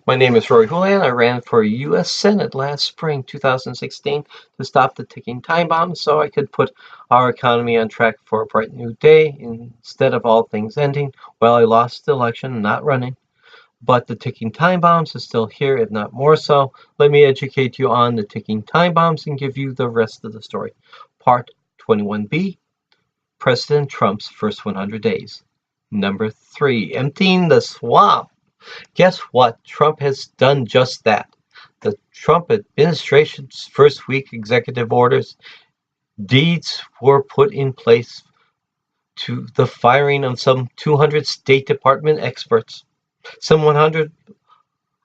My name is Rory Houlihan. I ran for U.S. Senate last spring, 2016, to stop the ticking time bomb so I could put our economy on track for a bright new day instead of all things ending. Well, I lost the election, not running, but the ticking time bombs is still here, if not more so. Let me educate you on the ticking time bombs and give you the rest of the story. Part 21B, President Trump's first 100 days. Number 3, emptying the swamp. Guess what? Trump has done just that. The Trump administration's first week executive orders, deeds were put in place to the firing of some 200 State Department experts, some 100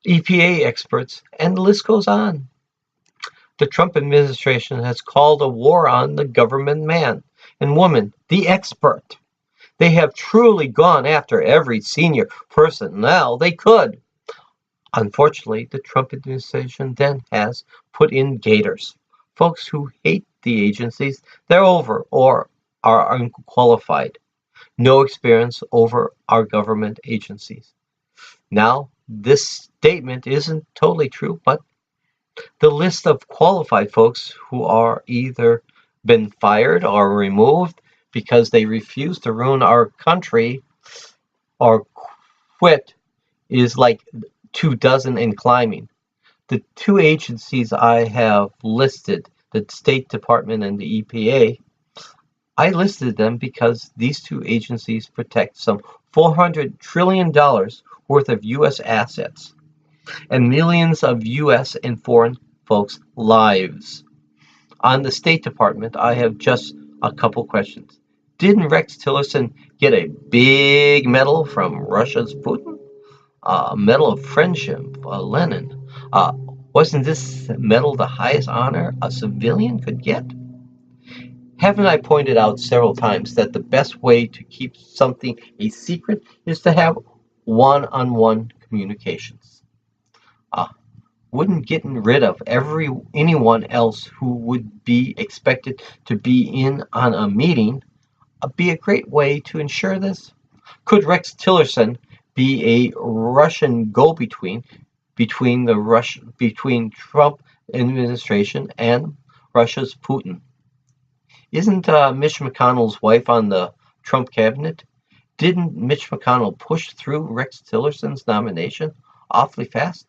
EPA experts, and the list goes on. The Trump administration has called a war on the government man and woman, the expert. They have truly gone after every senior personnel they could. Unfortunately, the Trump administration then has put in gators, folks who hate the agencies they're over or are unqualified, no experience over our government agencies. Now, this statement isn't totally true, but the list of qualified folks who are either been fired or removed because they refuse to ruin our country or quit is like 24 and climbing. The two agencies I have listed, the State Department and the EPA, I listed them because these two agencies protect some $400 trillion worth of U.S. assets and millions of U.S. and foreign folks' lives. On the State Department, I have just a couple questions. Didn't Rex Tillerson get a big medal from Russia's Putin? A Medal of Friendship, Lenin. Wasn't this medal the highest honor a civilian could get? Haven't I pointed out several times that the best way to keep something a secret is to have one-on-one communications? Uh, wouldn't getting rid of anyone else who would be expected to be in on a meeting be a great way to ensure this? Could Rex Tillerson be a Russian go-between between Trump administration and Russia's Putin? Isn't Mitch McConnell's wife on the Trump cabinet? Didn't Mitch McConnell push through Rex Tillerson's nomination awfully fast?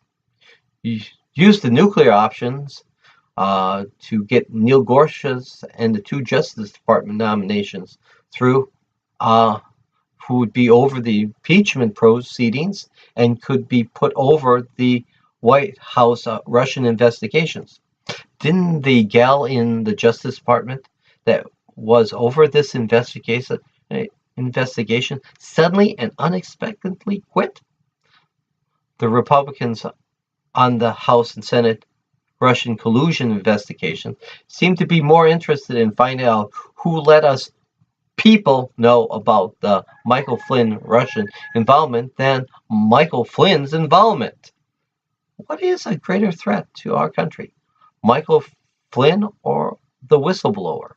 Use the nuclear options to get Neil Gorsuch's and the two Justice Department nominations through, who would be over the impeachment proceedings and could be put over the White House Russian investigations. Didn't the gal in the Justice Department that was over this investigation suddenly and unexpectedly quit? The Republicans on the House and Senate Russian collusion investigation seem to be more interested in finding out who let us people know about the Michael Flynn Russian involvement than Michael Flynn's involvement. What is a greater threat to our country, Michael Flynn or the whistleblower?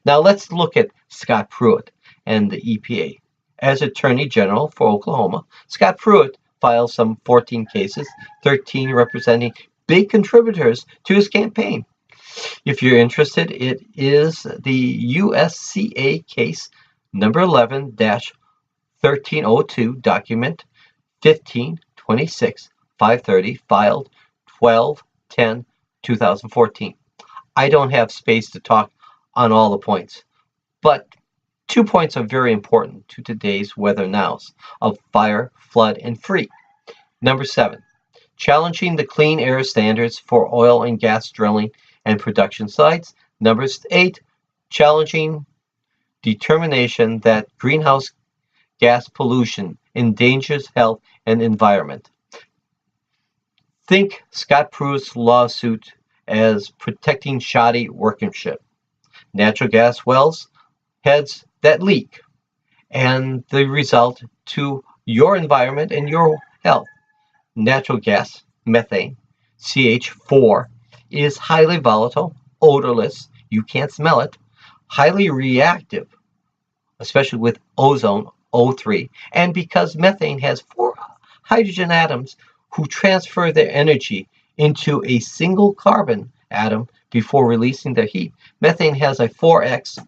Now let's look at Scott Pruitt and the EPA. As Attorney General for Oklahoma, Scott Pruitt filed some 14 cases, 13 representing big contributors to his campaign. If you're interested, it is the USCA case number 11-1302, document 1526-530, filed 12/10/2014. I don't have space to talk on all the points, but 2 points are very important to today's weather nows of fire, flood, and free. Number 7, challenging the clean air standards for oil and gas drilling and production sites. Number 8, challenging determination that greenhouse gas pollution endangers health and environment. Think Scott Pruitt's lawsuit as protecting shoddy workmanship, natural gas wells heads that leak, and the result to your environment and your health. Natural gas, methane, CH4, is highly volatile, odorless, you can't smell it, highly reactive, especially with ozone, O3, and because methane has 4 hydrogen atoms who transfer their energy into a single carbon atom before releasing their heat. Methane has a 4x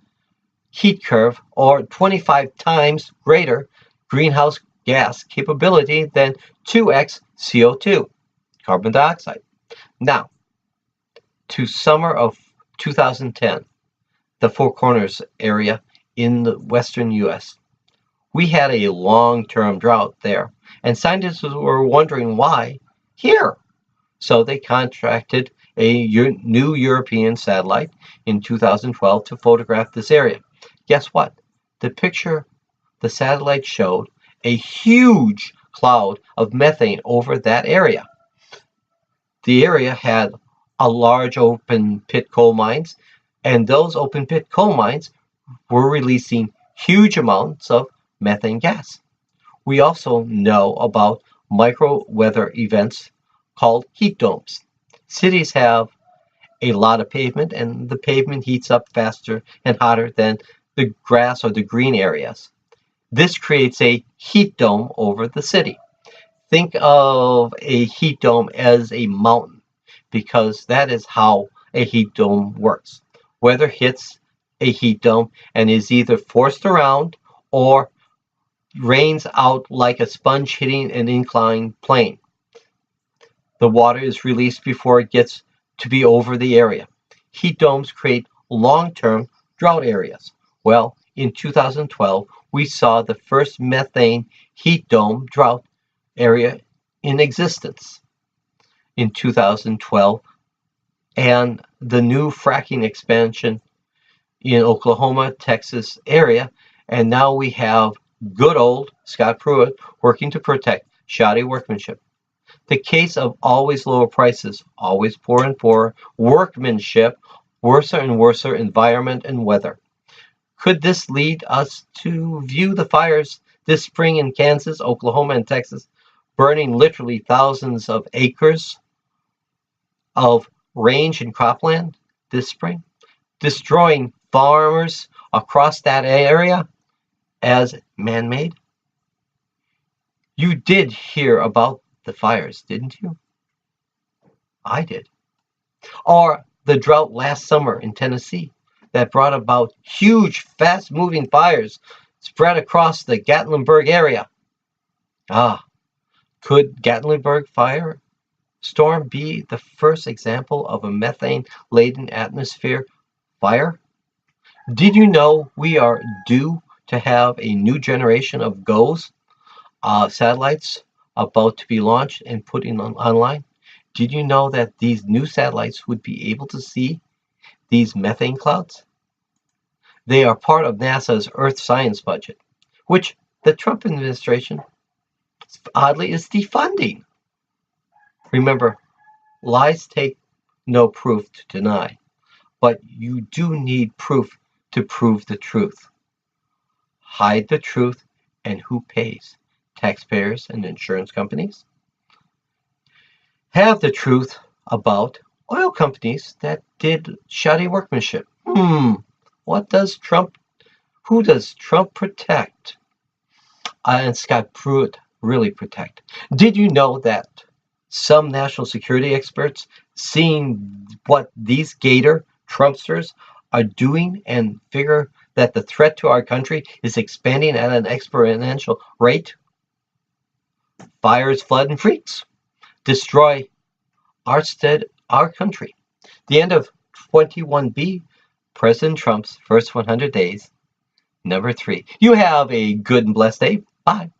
heat curve, or 25 times greater greenhouse gas capability than 2x CO2, carbon dioxide. Now, to summer of 2010, the Four Corners area in the western US. We had a long-term drought there, and scientists were wondering why here. So they contracted a new European satellite in 2012 to photograph this area. Guess what? The picture the satellite showed a huge cloud of methane over that area. The area had a large open pit coal mines, and those open pit coal mines were releasing huge amounts of methane gas. We also know about micro weather events called heat domes. Cities have a lot of pavement, and the pavement heats up faster and hotter than the grass or the green areas. This creates a heat dome over the city. Think of a heat dome as a mountain, because that is how a heat dome works. Weather hits a heat dome and is either forced around or rains out like a sponge hitting an inclined plane. The water is released before it gets to be over the area. Heat domes create long-term drought areas. Well, in 2012, we saw the first methane heat dome drought area in existence in 2012, and the new fracking expansion in Oklahoma, Texas area, and now we have good old Scott Pruitt working to protect shoddy workmanship. The case of always lower prices, always poor and poorer, workmanship, worser and worser environment and weather. Could this lead us to view the fires this spring in Kansas, Oklahoma, and Texas, burning literally thousands of acres of range and cropland this spring, destroying farmers across that area as man-made? You did hear about the fires, didn't you? I did. Or the drought last summer in Tennessee that brought about huge, fast-moving fires spread across the Gatlinburg area. Could Gatlinburg fire storm be the first example of a methane-laden atmosphere fire? Did you know we are due to have a new generation of GOES satellites about to be launched and put online? Did you know that these new satellites would be able to see these methane clouds? They are part of NASA's Earth science budget, which the Trump administration oddly is defunding. Remember, lies take no proof to deny, but you do need proof to prove the truth. Hide the truth, and who pays? Taxpayers and insurance companies? Have the truth about oil companies that did shoddy workmanship. What does Trump, who does Trump protect? And Scott Pruitt really protect. Did you know that some national security experts, seeing what these Gator Trumpsters are doing, and figure that the threat to our country is expanding at an exponential rate? Fires, flood, and freaks destroy our country. The end of 21B, President Trump's first 100 days. Number 3. You have a good and blessed day. Bye.